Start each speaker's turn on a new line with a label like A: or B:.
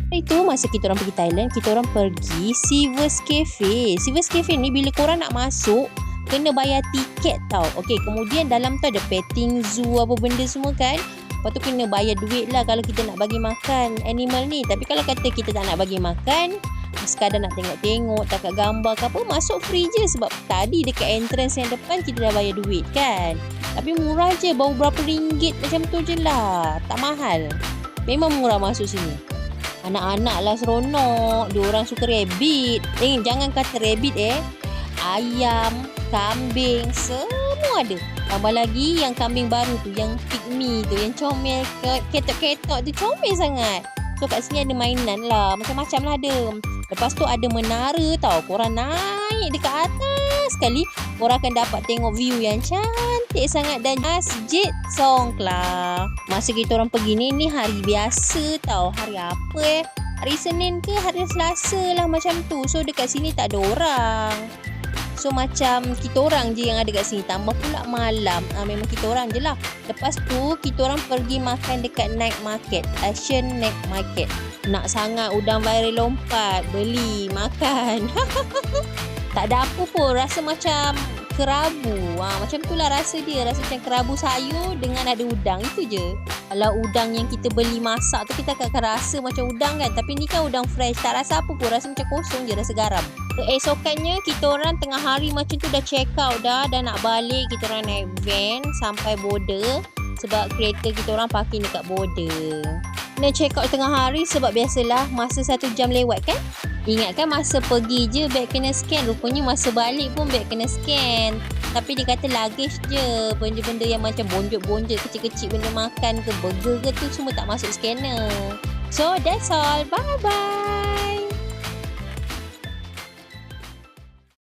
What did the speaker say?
A: Itu masa kita orang pergi Thailand, kita orang pergi Sivers Cafe. Sivers Cafe ni bila korang nak masuk, kena bayar tiket tau. Okey, kemudian dalam tu ada petting zoo apa benda semua kan. Lepas tu kena bayar duit lah kalau kita nak bagi makan animal ni. Tapi kalau kata kita tak nak bagi makan, sekadar nak tengok-tengok, takat gambar ke apa, masuk free je. Sebab tadi dekat entrance yang depan kita dah bayar duit kan. Tapi murah je, baru berapa ringgit macam tu je lah. Tak mahal. Memang murah masuk sini. Anak-anak lah seronok. Diorang suka rabbit. Jangan kata rabbit ayam, kambing, semua ada. Tambah lagi yang kambing baru tu, yang pygmy tu, yang comel, ketok-ketok tu, comel sangat. So kat sini ada mainan lah, macam-macam lah ada. Lepas tu ada menara tau. Korang naik dekat atas sekali, korang akan dapat tengok view yang cantik sangat. Dan Masjid Songkla. Masa kita orang pergi ni hari biasa tau. Hari apa hari Senin ke hari Selasa lah macam tu. So dekat sini tak ada orang. So macam kita orang je yang ada kat sini. Tambah pula malam. Memang kita orang je lah. Lepas tu kita orang pergi makan dekat night market. Asian Night Market. Nak sangat udang viral lompat. Beli, makan. Tak ada apa pun. Rasa macam kerabu. Macam tu lah rasa dia. Rasa macam kerabu sayur dengan ada udang. Itu je. Kalau udang yang kita beli masak tu, kita akan rasa macam udang kan. Tapi ni kan udang fresh. Tak rasa apa pun. Rasa macam kosong je. Rasa garam. Keesokannya kita orang tengah hari macam tu dah check out dah. Dah nak balik. Kita orang naik van sampai border. Sebab kereta kita orang parking dekat border. Kena check out tengah hari sebab biasalah masa 1 jam lewat kan. Ingat kan masa pergi je beg kena scan. Rupanya masa balik pun beg kena scan. Tapi dia kata luggage je. Benda-benda yang macam bonjok-bonjok kecil-kecil, benda makan ke burger ke tu semua tak masuk scanner. So that's all. Bye-bye.